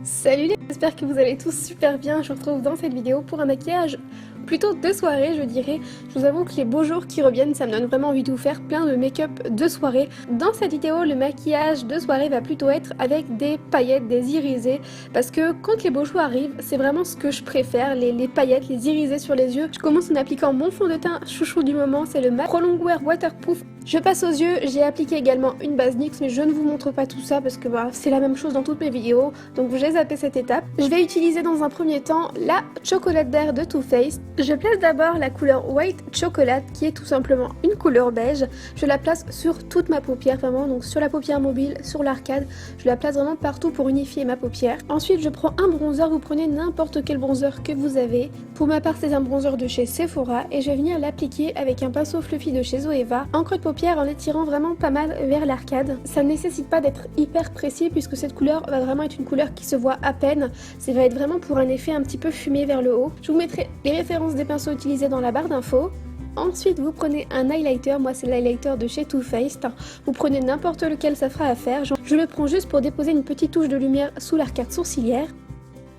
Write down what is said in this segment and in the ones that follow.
Salut j'espère que vous allez tous super bien. Je vous retrouve dans cette vidéo pour un maquillage plutôt de soirée, je dirais. Je vous avoue que les beaux jours qui reviennent, ça me donne vraiment envie de vous faire plein de make-up de soirée. Dans cette vidéo, le maquillage de soirée va plutôt être avec des paillettes, des irisés, parce que quand les beaux jours arrivent, c'est vraiment ce que je préfère, les paillettes, les irisés sur les yeux. Je commence en appliquant mon fond de teint chouchou du moment, c'est le MAC Pro Longwear Waterproof. Je passe aux yeux, j'ai appliqué également une base NYX, mais je ne vous montre pas tout ça parce que c'est la même chose dans toutes mes vidéos, donc j'ai zappé cette étape. Je vais utiliser dans un premier temps la Chocolate Bear de Too Faced. Je place d'abord la couleur White Chocolate, qui est tout simplement une couleur beige. Je la place sur toute ma paupière, vraiment, donc sur la paupière mobile, sur l'arcade. Je la place vraiment partout pour unifier ma paupière. Ensuite, je prends un bronzer, vous prenez n'importe quel bronzer que vous avez. Pour ma part, c'est un bronzer de chez Sephora et je vais venir l'appliquer avec un pinceau fluffy de chez Zoeva, en creux de paupière, en l'étirant vraiment pas mal vers l'arcade. Ça ne nécessite pas d'être hyper précis puisque cette couleur va vraiment être une couleur qui se voit à peine. Ça va être vraiment pour un effet un petit peu fumé vers le haut. Je vous mettrai les références des pinceaux utilisés dans la barre d'infos. Ensuite, vous prenez un highlighter, moi c'est l'highlighter de chez Too Faced. Vous prenez n'importe lequel, ça fera affaire. Je le prends juste pour déposer une petite touche de lumière sous l'arcade sourcilière.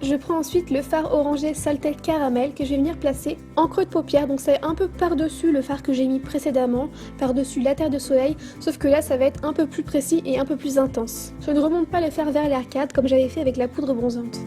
Je prends ensuite le fard orangé Salted Caramel que je vais venir placer en creux de paupière, donc c'est un peu par-dessus le fard que j'ai mis précédemment, par-dessus la terre de soleil, sauf que là ça va être un peu plus précis et un peu plus intense. Je ne remonte pas le fard vers l'arcade comme j'avais fait avec la poudre bronzante.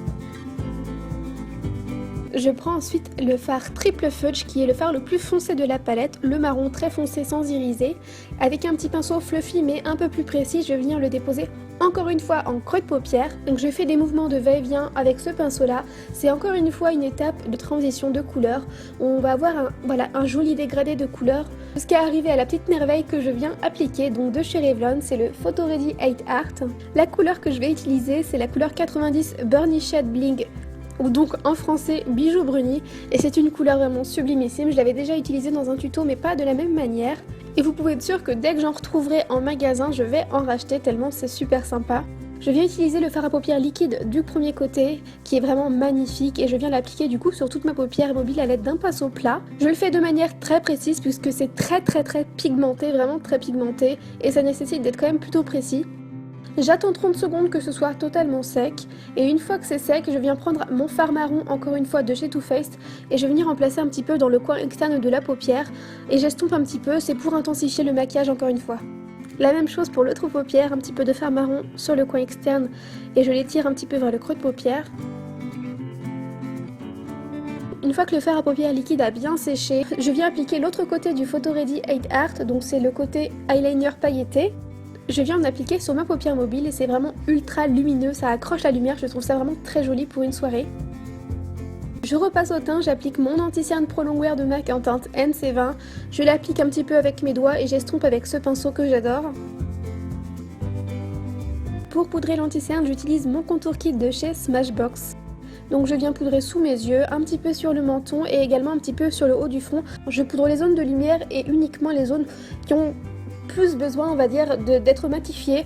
Je prends ensuite le fard Triple Fudge qui est le fard le plus foncé de la palette, le marron très foncé sans iriser. Avec un petit pinceau fluffy mais un peu plus précis, je vais venir le déposer encore une fois en creux de paupière. Donc je fais des mouvements de va-et-vient avec ce pinceau là. C'est encore une fois une étape de transition de couleur. On va avoir un joli dégradé de couleur. Jusqu'à arriver à la petite merveille que je viens appliquer, donc de chez Revlon, c'est le Photo Ready 8 Art. La couleur que je vais utiliser, c'est la couleur 90 Burny Shade Bling, ou donc en français Bijou Bruni, et c'est une couleur vraiment sublimissime. Je l'avais déjà utilisée dans un tuto mais pas de la même manière, et vous pouvez être sûr que dès que j'en retrouverai en magasin je vais en racheter tellement c'est super sympa. Je viens utiliser le fard à paupières liquide du premier côté qui est vraiment magnifique et je viens l'appliquer du coup sur toute ma paupière mobile à l'aide d'un pinceau plat. Je le fais de manière très précise puisque c'est très pigmenté, vraiment très pigmenté, et ça nécessite d'être quand même plutôt précis. J'attends 30 secondes que ce soit totalement sec, et une fois que c'est sec, je viens prendre mon fard marron encore une fois de chez Too Faced et je vais venir en placer un petit peu dans le coin externe de la paupière et j'estompe un petit peu, c'est pour intensifier le maquillage encore une fois. La même chose pour l'autre paupière, un petit peu de fard marron sur le coin externe et je l'étire un petit peu vers le creux de paupière. Une fois que le fard à paupières liquide a bien séché, je viens appliquer l'autre côté du Photo Ready 8 Art, donc c'est le côté eyeliner pailleté. Je viens en appliquer sur ma paupière mobile et c'est vraiment ultra lumineux, ça accroche la lumière, je trouve ça vraiment très joli pour une soirée. Je repasse au teint, j'applique mon anti-cerne Pro Longwear de MAC en teinte NC20. Je l'applique un petit peu avec mes doigts et j'estompe avec ce pinceau que j'adore. Pour poudrer l'anti-cerne, j'utilise mon contour kit de chez Smashbox. Donc je viens poudrer sous mes yeux, un petit peu sur le menton et également un petit peu sur le haut du front. Je poudre les zones de lumière et uniquement les zones qui ont plus besoin, on va dire, d'être matifiées.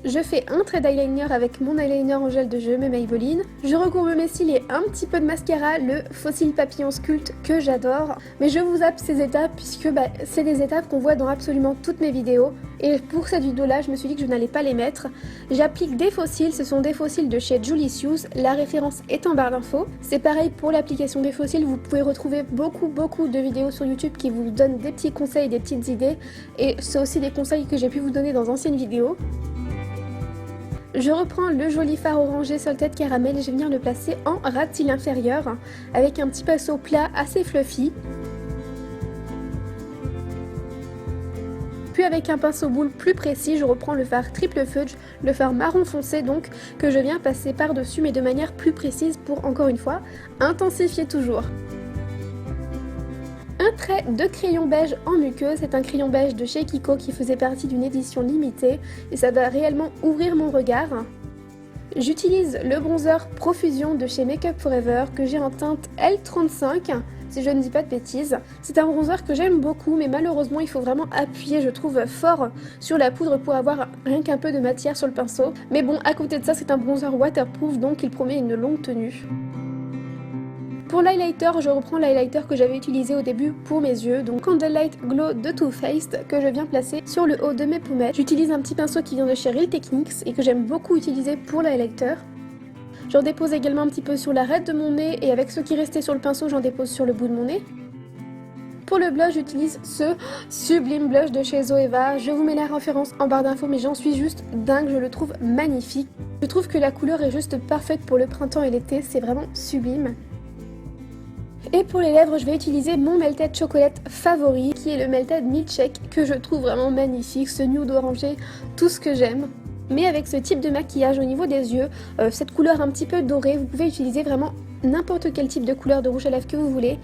Je fais un trait d'eyeliner avec mon eyeliner en gel de jeu, Maybelline. Je recourbe mes cils et un petit peu de mascara, le Fossil Papillon Sculpt que j'adore. Mais je vous zappe ces étapes puisque c'est des étapes qu'on voit dans absolument toutes mes vidéos. Et pour cette vidéo là, je me suis dit que je n'allais pas les mettre. J'applique des faux cils, ce sont des faux cils de chez Julicious, la référence est en barre d'infos. C'est pareil pour l'application des faux cils, vous pouvez retrouver beaucoup de vidéos sur YouTube qui vous donnent des petits conseils, des petites idées. Et c'est aussi des conseils que j'ai pu vous donner dans d'anciennes vidéos. Je reprends le joli fard orangé Salted Caramel et je vais venir le placer en ras de cils inférieur avec un petit pinceau plat assez fluffy. Puis avec un pinceau boule plus précis, je reprends le fard Triple Fudge, le fard marron foncé donc, que je viens passer par-dessus mais de manière plus précise pour, encore une fois, intensifier toujours. Un trait de crayon beige en muqueuse, c'est un crayon beige de chez Kiko qui faisait partie d'une édition limitée et ça va réellement ouvrir mon regard. J'utilise le bronzer Profusion de chez Make Up Forever que j'ai en teinte L35, si je ne dis pas de bêtises. C'est un bronzer que j'aime beaucoup mais malheureusement il faut vraiment appuyer, je trouve, fort sur la poudre pour avoir rien qu'un peu de matière sur le pinceau. Mais bon, à côté de ça, c'est un bronzer waterproof donc il promet une longue tenue. Pour l'highlighter, je reprends l'highlighter que j'avais utilisé au début pour mes yeux, donc Candlelight Glow de Too Faced, que je viens placer sur le haut de mes pommettes. J'utilise un petit pinceau qui vient de chez Real Techniques et que j'aime beaucoup utiliser pour l'highlighter. J'en dépose également un petit peu sur l'arête de mon nez et avec ce qui restait sur le pinceau, j'en dépose sur le bout de mon nez. Pour le blush, j'utilise ce sublime blush de chez Zoeva. Je vous mets la référence en barre d'infos, mais j'en suis juste dingue, je le trouve magnifique. Je trouve que la couleur est juste parfaite pour le printemps et l'été, c'est vraiment sublime. Et pour les lèvres, je vais utiliser mon Melted Chocolate favori, qui est le Melted Milkshake, que je trouve vraiment magnifique, ce nude orangé, tout ce que j'aime. Mais avec ce type de maquillage au niveau des yeux, cette couleur un petit peu dorée, vous pouvez utiliser vraiment n'importe quel type de couleur de rouge à lèvres que vous voulez.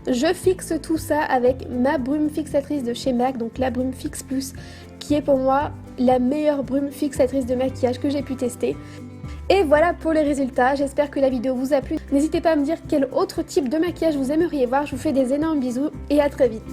Je fixe tout ça avec ma brume fixatrice de chez MAC, donc la brume Fix Plus, qui est pour moi la meilleure brume fixatrice de maquillage que j'ai pu tester. Et voilà pour les résultats, j'espère que la vidéo vous a plu. N'hésitez pas à me dire quel autre type de maquillage vous aimeriez voir, je vous fais des énormes bisous et à très vite.